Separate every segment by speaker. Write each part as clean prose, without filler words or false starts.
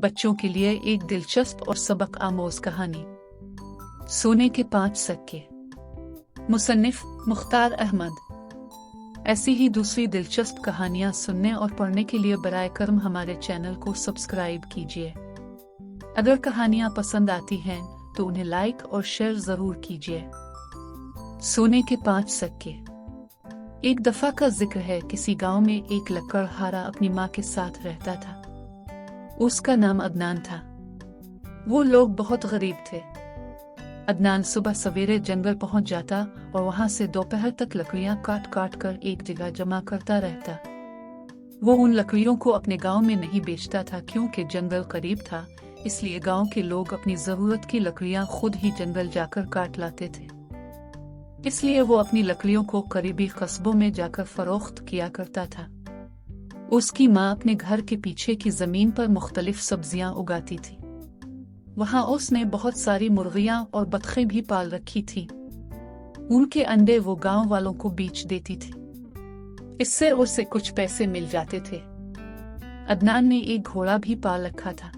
Speaker 1: बच्चों के लिए एक दिलचस्प और सबक आमोज कहानी। सोने के 5 सिक्के। मुसन्निफ मुख्तार अहमद। ऐसी ही दूसरी दिलचस्प कहानियां सुनने और पढ़ने के लिए बराए कर्म हमारे चैनल को सब्सक्राइब कीजिए। अगर कहानियां पसंद आती हैं तो उन्हें लाइक और शेयर जरूर कीजिए। सोने के 5 सिक्के। एक दफा का जिक्र है, किसी गांव में एक लकड़हारा अपनी माँ के साथ रहता था। उसका नाम अदनान था। वो लोग बहुत गरीब थे। अदनान सुबह सवेरे जंगल पहुंच जाता और वहां से दोपहर तक लकड़ियां काट काट कर एक जगह जमा करता रहता। वो उन लकड़ियों को अपने गांव में नहीं बेचता था, क्योंकि जंगल करीब था, इसलिए गांव के लोग अपनी जरूरत की लकड़ियां खुद ही जंगल जाकर काट लाते थे। इसलिए वो अपनी लकड़ियों को करीबी कस्बों में जाकर फरोख्त किया करता था। उसकी माँ अपने घर के पीछे की जमीन पर मुख्तलिफ सब्जियां उगाती थी। वहां उसने बहुत सारी मुर्गियां और बतखें भी पाल रखी थी। उनके अंडे वो गांव वालों को बेच देती थी। इससे उसे कुछ पैसे मिल जाते थे। अदनान ने एक घोड़ा भी पाल रखा था।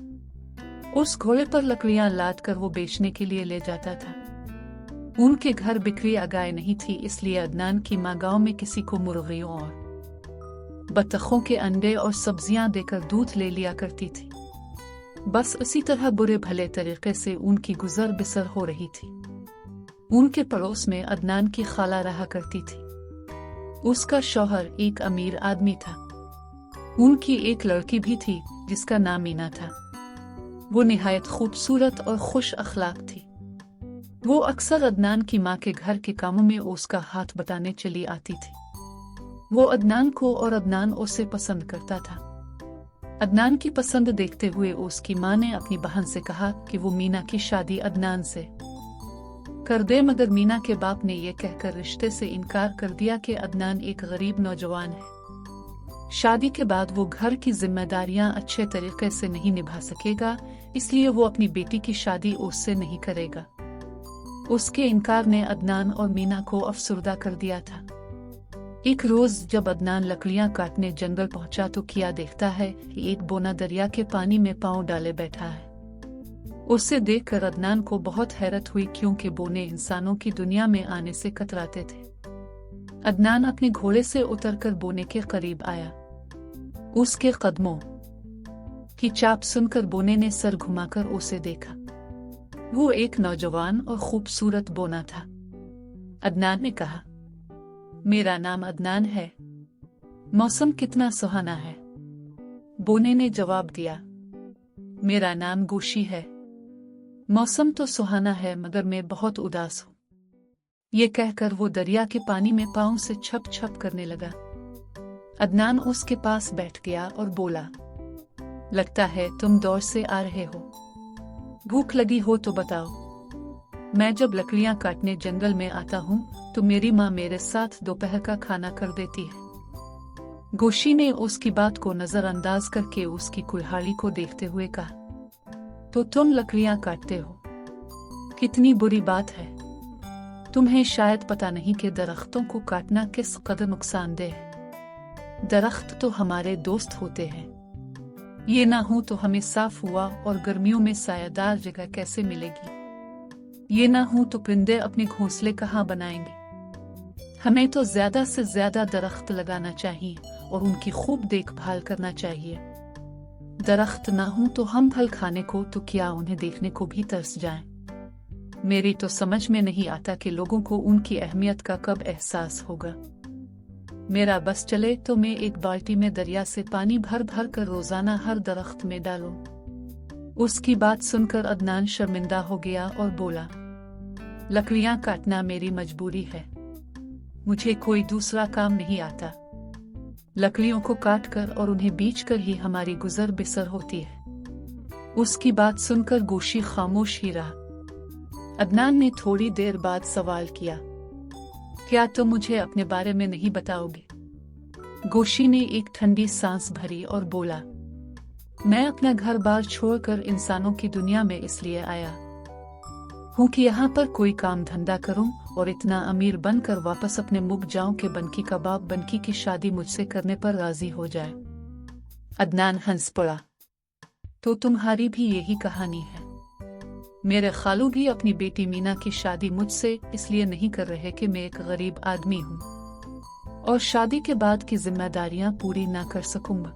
Speaker 1: उस घोड़े पर लकड़ियां लाद कर वो बेचने के लिए ले जाता था। उनके घर बिक्री गाय नहीं थी, इसलिए अदनान की माँ गांव में किसी को मुर्गियों और बतखों के अंडे और सब्जियां देकर दूध ले लिया करती थी। बस उसी तरह बुरे भले तरीके से उनकी गुजर बसर हो रही थी। उनके पड़ोस में अदनान की खाला रहा करती थी। उसका शौहर एक अमीर आदमी था। उनकी एक लड़की भी थी जिसका नाम मीना था। वो निहायत खूबसूरत और खुश अखलाक थी। वो अक्सर अदनान की माँ के घर के कामों में उसका हाथ बटाने चली आती थी। वो अदनान को और अदनान उसे पसंद करता था। अदनान की पसंद देखते हुए उसकी माँ ने अपनी बहन से कहा कि वो मीना की शादी अदनान से कर दे, मगर मीना के बाप ने यह कहकर रिश्ते से इनकार कर दिया कि अदनान एक गरीब नौजवान है। शादी के बाद वो घर की जिम्मेदारियां अच्छे तरीके से नहीं निभा सकेगा, इसलिए वो अपनी बेटी की शादी उससे नहीं करेगा। उसके इनकार ने अदनान और मीना को अफसुर्दा कर दिया था। एक रोज जब अदनान लकड़ियां काटने जंगल पहुंचा तो क्या देखता है कि एक बोना दरिया के पानी में पांव डाले बैठा है। उसे देखकर अदनान को बहुत हैरत हुई, क्योंकि बोने इंसानों की दुनिया में आने से कतराते थे। अदनान अपने घोड़े से उतरकर बोने के करीब आया। उसके कदमों की चाप सुनकर बोने ने सर घुमाकर उसे देखा। वो एक नौजवान और खूबसूरत बोना था। अदनान ने कहा, मेरा नाम अदनान है। मौसम कितना सुहाना है। बोने ने जवाब दिया, मेरा नाम गोशी है। मौसम तो सुहाना है, मगर मैं बहुत उदास हूं। ये कहकर वो दरिया के पानी में पांव से छप छप करने लगा। अदनान उसके पास बैठ गया और बोला, लगता है तुम दौड़ से आ रहे हो। भूख लगी हो तो बताओ। मैं जब लकड़ियां काटने जंगल में आता हूँ तो मेरी माँ मेरे साथ दोपहर का खाना कर देती है। गोशी ने उसकी बात को नजरअंदाज करके उसकी कुल्हाड़ी को देखते हुए कहा, तो तुम लकड़ियां काटते हो? कितनी बुरी बात है। तुम्हें शायद पता नहीं कि दरख्तों को काटना किस कदर नुकसानदेह है। दरख्त तो हमारे दोस्त होते हैं। ये ना हो तो हमें साफ हुआ और गर्मियों में सायादार जगह कैसे मिलेगी। ये ना हो तो परिंदे अपने घोंसले कहाँ बनाएंगे। हमें तो ज्यादा से ज्यादा दरख्त लगाना चाहिए और उनकी खूब देखभाल करना चाहिए। दरख्त ना हो तो हम फल खाने को तो क्या, उन्हें देखने को भी तरस जाएं। मेरी तो समझ में नहीं आता कि लोगों को उनकी अहमियत का कब एहसास होगा। मेरा बस चले तो मैं एक बाल्टी में दरिया से पानी भर भर कर रोजाना हर दरख्त में डालूं। उसकी बात सुनकर अदनान शर्मिंदा हो गया और बोला, लकड़ियां काटना मेरी मजबूरी है। मुझे कोई दूसरा काम नहीं आता। लकड़ियों को काटकर और उन्हें बेचकर ही हमारी गुजर बसर होती है। उसकी बात सुनकर गोशी खामोश ही रहा। अदनान ने थोड़ी देर बाद सवाल किया, क्या तुम मुझे अपने बारे में नहीं बताओगे? गोशी ने एक ठंडी सांस भरी और बोला, मैं अपना घर बार छोड़कर इंसानों की दुनिया में इसलिए आया हूँ कि यहाँ पर कोई काम धंधा करूँ और इतना अमीर बनकर वापस अपने मुल्क जाऊं कि बनकी का बाप बनकी की शादी मुझसे करने पर राजी हो जाए। अदनान हंस पड़ा। तो तुम्हारी भी यही कहानी है। मेरे खालू भी अपनी बेटी मीना की शादी मुझसे इसलिए नहीं कर रहे कि मैं एक गरीब आदमी हूँ और शादी के बाद की जिम्मेदारियां पूरी ना कर सकूंगा।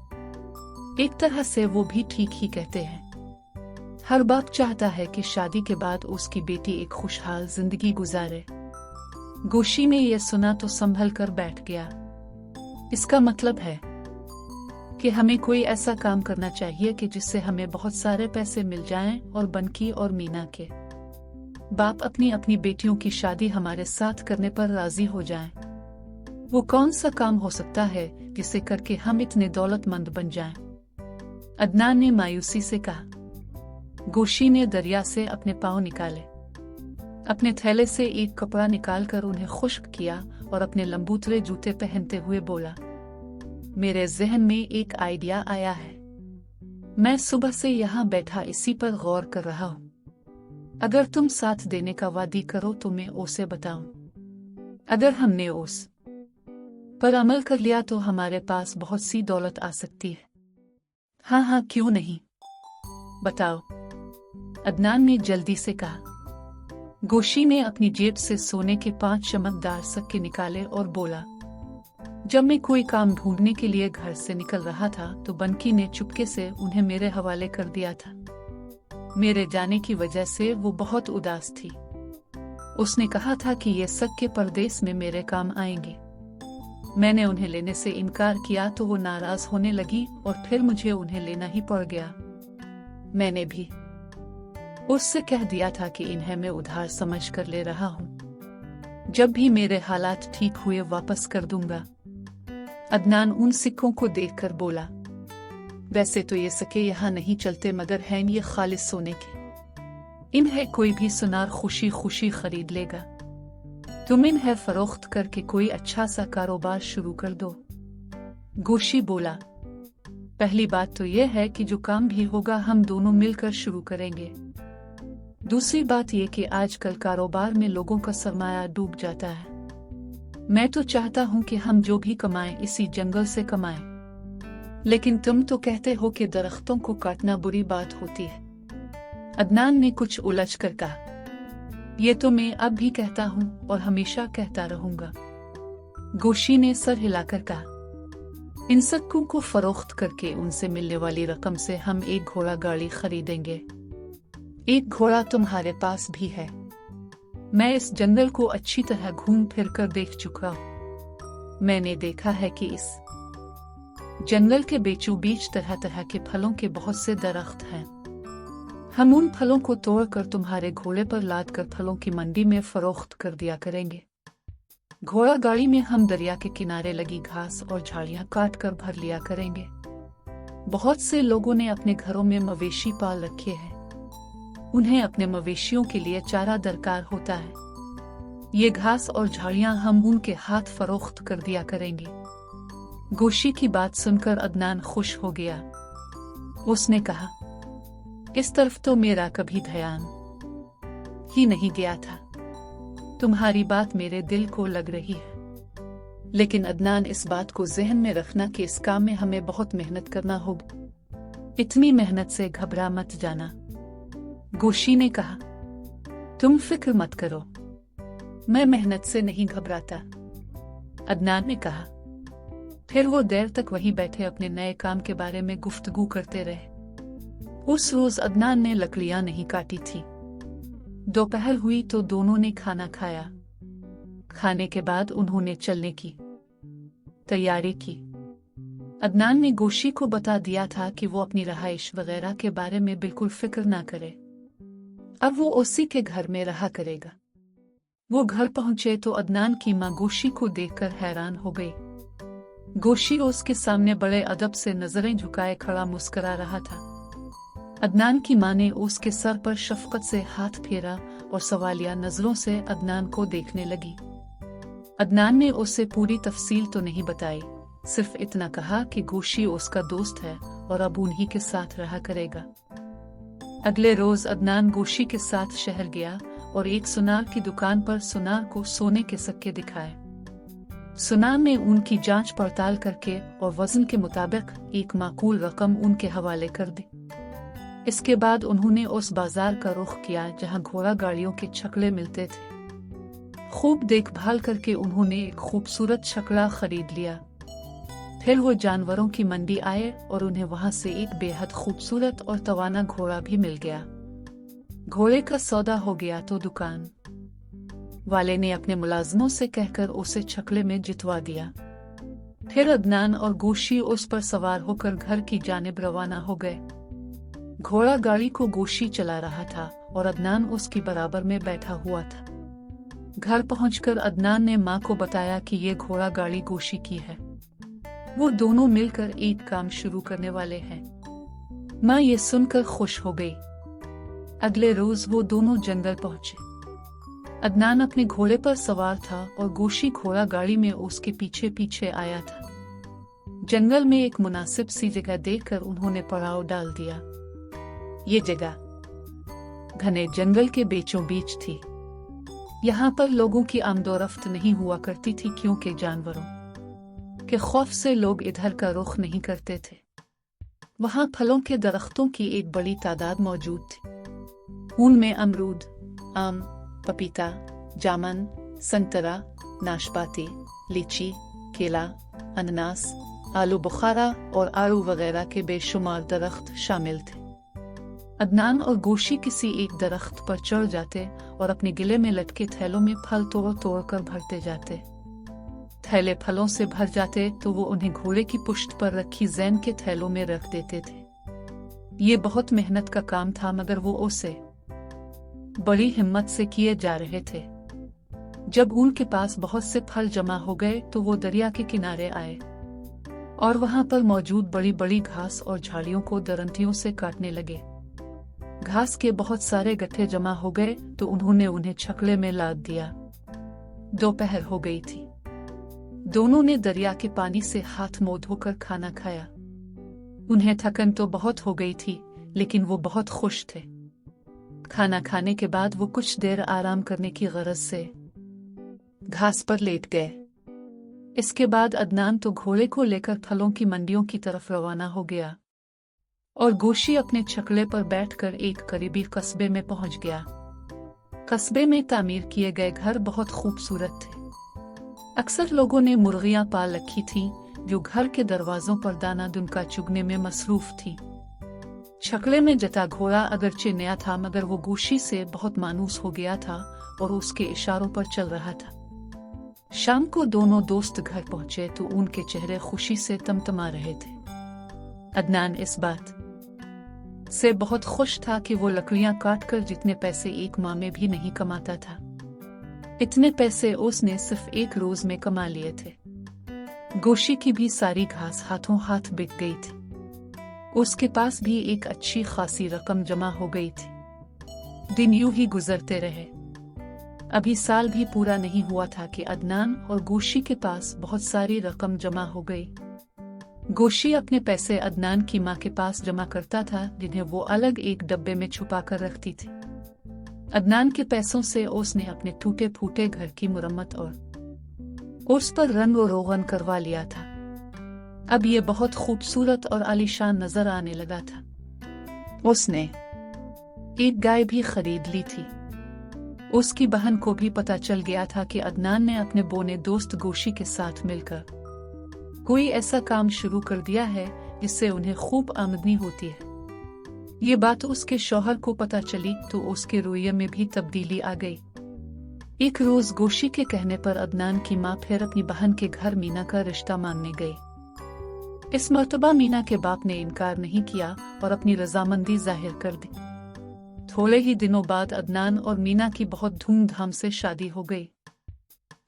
Speaker 1: एक तरह से वो भी ठीक ही कहते हैं। हर बाप चाहता है कि शादी के बाद उसकी बेटी एक खुशहाल जिंदगी गुजारे। गोशी ने यह सुना तो संभल कर बैठ गया। इसका मतलब है कि हमें कोई ऐसा काम करना चाहिए कि जिससे हमें बहुत सारे पैसे मिल जाएं और बंकी और मीना के बाप अपनी अपनी बेटियों की शादी हमारे साथ करने पर राजी हो जाएं। वो कौन सा काम हो सकता है जिसे करके हम इतने दौलतमंद बन जाएं? अदनान ने मायूसी से कहा। गोशी ने दरिया से अपने पांव निकाले, अपने थैले से एक कपड़ा निकालकर उन्हें खुश्क किया और अपने लंबूतरे जूते पहनते हुए बोला, मेरे जहन में एक आइडिया आया है। मैं सुबह से यहाँ बैठा इसी पर गौर कर रहा हूँ। अगर तुम साथ देने का वादी करो तो मैं उसे बताऊं। अगर हमने उस पर अमल कर लिया तो हमारे पास बहुत सी दौलत आ सकती है। हाँ हाँ, क्यों नहीं, बताओ, अदनान ने जल्दी से कहा। गोशी ने अपनी जेब से सोने के 5 चमकदार सिक्के निकाले और बोला, जब मैं कोई काम ढूंढने के लिए घर से निकल रहा था तो बंकी ने चुपके से उन्हें मेरे हवाले कर दिया था। मेरे जाने की वजह से वो बहुत उदास थी। उसने कहा था कि ये सिक्के परदेस में मेरे काम आएंगे। मैंने उन्हें लेने से इनकार किया तो वो नाराज होने लगी और फिर मुझे उन्हें लेना ही पड़ गया। मैंने भी उससे कह दिया था कि इन्हें मैं उधार समझ कर ले रहा हूँ। जब भी मेरे हालात ठीक हुए वापस कर दूंगा। अदनान उन सिक्कों को देखकर बोला, वैसे तो ये सिक्के यहाँ नहीं चलते मगर हैं ये खालिस सोने के। इन्हें कोई भी सुनार खुशी खुशी खरीद लेगा। तुम इन्हें फरोख्त करके कोई अच्छा सा कारोबार शुरू कर दो। गोशी बोला, पहली बात तो यह है कि जो काम भी होगा हम दोनों मिलकर शुरू करेंगे। दूसरी बात यह कि आजकल कारोबार में लोगों का सरमाया डूब जाता है। मैं तो चाहता हूं कि हम जो भी कमाएं इसी जंगल से कमाएं। लेकिन तुम तो कहते हो कि दरख्तों को काटना बुरी बात होती है। अदनान ने कुछ उलझ कर कहा, ये तो मैं अब भी कहता हूं और हमेशा कहता रहूंगा। गोशी ने सर हिलाकर कहा, इन सिक्कों को फरोख्त करके उनसे मिलने वाली रकम से हम एक घोड़ा गाड़ी खरीदेंगे। एक घोड़ा तुम्हारे पास भी है। मैं इस जंगल को अच्छी तरह घूम फिर कर देख चुका हूँ। मैंने देखा है कि इस जंगल के बीचों बीच तरह तरह के फलों के बहुत से दरख्त हैं। हम उन फलों को तोड़कर तुम्हारे घोड़े पर लाद कर फलों की मंडी में फरोख्त कर दिया करेंगे। घोड़ा गाड़ी में हम दरिया के किनारे लगी घास और झाड़ियां काट कर भर लिया करेंगे। बहुत से लोगों ने अपने घरों में मवेशी पाल रखे हैं। उन्हें अपने मवेशियों के लिए चारा दरकार होता है। ये घास और झाड़ियां हम उनके हाथ फरोख्त कर दिया करेंगे। गोशी की बात सुनकर अदनान खुश हो गया। उसने कहा, इस तरफ तो मेरा कभी ध्यान ही नहीं गया था। तुम्हारी बात मेरे दिल को लग रही है। लेकिन अदनान, इस बात को जहन में रखना कि इस काम में हमें बहुत मेहनत करना होगी। इतनी मेहनत से घबरा मत जाना। गोशी ने कहा, तुम फिक्र मत करो, मैं मेहनत से नहीं घबराता। अदनान ने कहा। फिर वो देर तक वहीं बैठे अपने नए काम के बारे में गुफ्तगू करते रहे। उस रोज अदनान ने लकड़ियां नहीं काटी थी। दोपहर हुई तो दोनों ने खाना खाया। खाने के बाद उन्होंने चलने की तैयारी की। अदनान ने गोशी को बता दिया था कि वो अपनी रहाइश वगैरह के बारे में बिल्कुल फिक्र ना करे। अब वो उसी के घर में रहा करेगा। वो घर पहुंचे तो अदनान की मां गोशी को देखकर हैरान हो गई। गोशी उसके सामने बड़े अदब से नजरें झुकाए खड़ा मुस्कुरा रहा था। अदनान की मां ने उसके सर पर शफकत से हाथ फेरा और सवालिया नजरों से अदनान को देखने लगी। अदनान ने उसे पूरी तफसील तो नहीं बताई, सिर्फ इतना कहा कि गोशी उसका दोस्त है और अब उन्हीं के साथ रहा करेगा। अगले रोज अदनान गोशी के साथ शहर गया और एक सुनार की दुकान पर सुनार को सोने के सिक्के दिखाए। सुनार ने उनकी जांच पड़ताल करके और वजन के मुताबिक एक माकूल रकम उनके हवाले कर दी। इसके बाद उन्होंने उस बाजार का रुख किया जहां घोड़ा गाड़ियों के छकड़े मिलते थे। खूब देखभाल करके उन्होंने एक खूबसूरत छकड़ा खरीद लिया। फिर वो जानवरों की मंडी आए और उन्हें वहां से एक बेहद खूबसूरत और तवाना घोड़ा भी मिल गया। घोड़े का सौदा हो गया तो दुकान वाले ने अपने मुलाजमों से कहकर उसे छकड़े में जितवा दिया। फिर अदनान और गोशी उस पर सवार होकर घर की जानिब रवाना हो गए। घोड़ा गाड़ी को गोशी चला रहा था और अदनान उसकी बराबर में बैठा हुआ था। घर पहुंचकर अदनान ने माँ को बताया कि ये घोड़ा गाड़ी गोशी की है। वो दोनों मिलकर एक काम शुरू करने वाले हैं। माँ ये सुनकर खुश हो गई। अगले रोज वो दोनों जंगल पहुंचे। अदनान अपने घोड़े पर सवार था और गोशी घोड़ा गाड़ी में उसके पीछे पीछे आया था। जंगल में एक मुनासिब सी जगह देखकर उन्होंने पड़ाव डाल दिया। ये जगह घने जंगल के बीचों बीच थी। यहाँ पर लोगों की आमदोरफ्त नहीं हुआ करती थी, क्योंकि जानवरों के खौफ से लोग इधर का रुख नहीं करते थे। वहाँ फलों के दरख्तों की एक बड़ी तादाद मौजूद थी। उनमें अमरूद, आम, पपीता, जामुन, संतरा, नाशपाती, लीची, केला, अनानास, आलू बुखारा और आड़ू वगैरह के बेशुमार दरख्त शामिल थे। अदनान और गोशी किसी एक दरख्त पर चढ़ जाते और अपने गिले में लटके थैलों में फल तोड़ तोड़ कर भरते जाते। थैले फलों से भर जाते तो वो उन्हें घोड़े की पुश्त पर रखी जैन के थैलों में रख देते थे। ये बहुत मेहनत का काम था, मगर वो उसे बड़ी हिम्मत से किए जा रहे थे। जब उनके पास बहुत से फल जमा हो गए तो वो दरिया के किनारे आए और वहां पर मौजूद बड़ी बड़ी घास और झाड़ियों को दरंतियों से काटने लगे। घास के बहुत सारे गट्ठे जमा हो गए तो उन्होंने उन्हें छकड़े में लाद दिया। दोपहर हो गई थी। दोनों ने दरिया के पानी से हाथ मुंह धोकर खाना खाया। उन्हें थकन तो बहुत हो गई थी, लेकिन वो बहुत खुश थे। खाना खाने के बाद वो कुछ देर आराम करने की गरज से घास पर लेट गए। इसके बाद अदनान तो घोड़े को लेकर फलों की मंडियों की तरफ रवाना हो गया और गोशी अपने छकड़े पर बैठकर एक करीबी कस्बे में पहुंच गया। कस्बे में तामीर किए गए घर बहुत खूबसूरत थे। अक्सर लोगों ने मुर्गियां पाल रखी थीं, जो घर के दरवाजों पर दाना दुनका चुगने में मसरूफ थी। छकड़े में जता घोड़ा अगरचे नया था, मगर वो गोशी से बहुत मानूस हो गया था और उसके इशारों पर चल रहा था। शाम को दोनों दोस्त घर पहुंचे तो उनके चेहरे खुशी से तमतमा रहे थे। अदनान इस बात से बहुत खुश था कि वो लकड़ियां काटकर जितने पैसे एक माह में भी नहीं कमाता था, इतने पैसे उसने सिर्फ एक रोज में कमा लिए थे। गोशी की भी सारी घास हाथों हाथ बिक गई थी। उसके पास भी एक अच्छी खासी रकम जमा हो गई थी। दिन यूं ही गुजरते रहे। अभी साल भी पूरा नहीं हुआ था कि अदनान और गोशी के पास बहुत सारी रकम जमा हो गई। गोशी अपने पैसे अदनान की माँ के पास जमा करता था, जिन्हें वो अलग एक डब्बे में छुपा कर रखती थी। अदनान के पैसों से उसने अपने टूटे फूटे घर की मुरम्मत और उस पर रंग और रोगन करवा लिया था। अब ये बहुत खूबसूरत और आलीशान नजर आने लगा था। उसने एक गाय भी खरीद ली थी। उसकी बहन को भी पता चल गया था कि अदनान ने अपने बोने दोस्त गोशी के साथ मिलकर कोई ऐसा काम शुरू कर दिया है जिससे उन्हें खूब आमदनी होती है। ये बात उसके शौहर को पता चली तो उसके रवैये में भी तब्दीली आ गई। एक रोज गोशी के कहने पर अदनान की माँ फिर अपनी बहन के घर मीना का रिश्ता मांगने गई। इस मर्तबा मीना के बाप ने इनकार नहीं किया और अपनी रजामंदी जाहिर कर दी। थोड़े ही दिनों बाद अदनान और मीना की बहुत धूमधाम से शादी हो गई।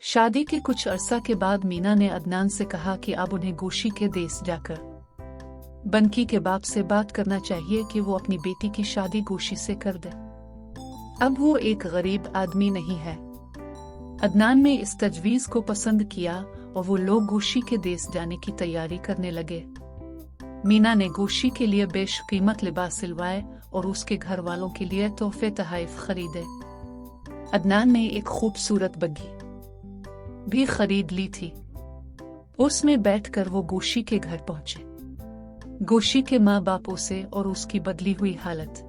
Speaker 1: शादी के कुछ अरसा के बाद मीना ने अदनान से कहा कि अब उन्हें गोशी के देश जाकर बनकी के बाप से बात करना चाहिए कि वो अपनी बेटी की शादी गोशी से कर दे। अब वो एक गरीब आदमी नहीं है। अदनान ने इस तजवीज को पसंद किया और वो लोग गोशी के देश जाने की तैयारी करने लगे। मीना ने गोशी के लिए बेशकीमत लिबास सिलवाए और उसके घर वालों के लिए तोहफे तहाइफ खरीदे। अदनान ने एक खूबसूरत बग्घी भी खरीद ली थी। उसमें बैठकर वो गोशी के घर पहुंचे। गोशी के माँ बाप उसे और उसकी बदली हुई हालत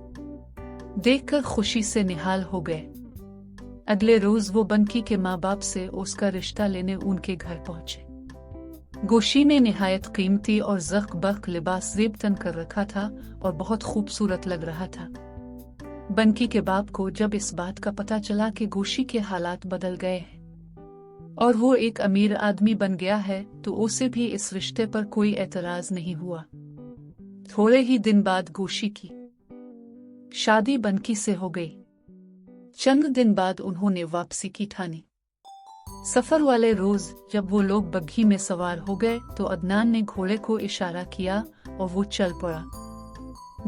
Speaker 1: देखकर खुशी से निहाल हो गए। अगले रोज वो बंकी के माँ बाप से उसका रिश्ता लेने उनके घर पहुंचे। गोशी ने निहायत कीमती और ज़ख्-बख् लिबास ज़ेब तन कर रखा था और बहुत खूबसूरत लग रहा था। बंकी के बाप को जब इस बात का पता चला कि गोशी के हालात बदल गए हैं और वो एक अमीर आदमी बन गया है, तो उसे भी इस रिश्ते पर कोई एतराज नहीं हुआ। थोड़े ही दिन बाद गोशी की शादी बंकी से हो गई। चंद दिन बाद उन्होंने वापसी की ठानी। सफर वाले रोज जब वो लोग बग्घी में सवार हो गए तो अदनान ने घोड़े को इशारा किया और वो चल पड़ा।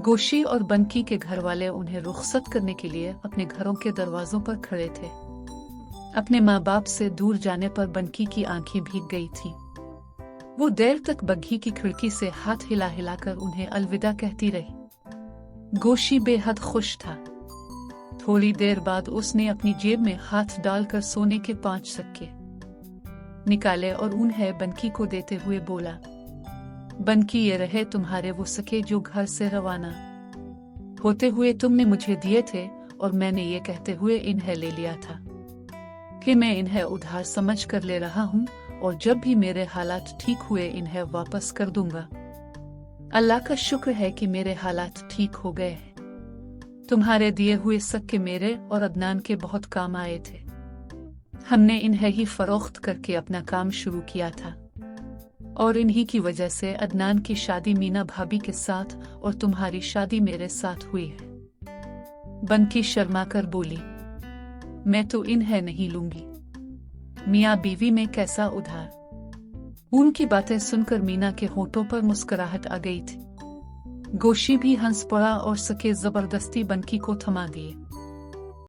Speaker 1: गोशी और बंकी के घर वाले उन्हें रुखसत करने के लिए अपने घरों के दरवाजों पर खड़े थे। अपने माँ बाप से दूर जाने पर बंकी की आंखें भीग गई थीं। वो देर तक बग्घी की खिड़की से हाथ हिला हिलाकर उन्हें अलविदा कहती रही। गोशी बेहद खुश था। थोड़ी देर बाद उसने अपनी जेब में हाथ डालकर सोने के 5 सिक्के निकाले और उन्हें बंकी को देते हुए बोला, बंकी, ये रहे तुम्हारे वो सिक्के जो घर से रवाना होते हुए तुमने मुझे दिए थे, और मैंने ये कहते हुए इन्हें ले लिया था कि मैं इन्हें उधार समझ कर ले रहा हूँ और जब भी मेरे हालात ठीक हुए इन्हें वापस कर दूंगा। अल्लाह का शुक्र है कि मेरे हालात ठीक हो गए हैं। तुम्हारे दिए हुए सिक्के मेरे और अदनान के बहुत काम आए थे। हमने इन्हें ही फरोख्त करके अपना काम शुरू किया था और इन्हीं की वजह से अदनान की शादी मीना भाभी के साथ और तुम्हारी शादी मेरे साथ हुई है। बंकी शर्मा कर बोली, मैं तो इन्हें नहीं लूंगी। मियाँ बीवी में कैसा उधार। उनकी बातें सुनकर मीना के होठों पर मुस्कुराहट आ गई थी। गोशी भी हंस पड़ा और सिक्के जबरदस्ती बंकी को थमा दिए।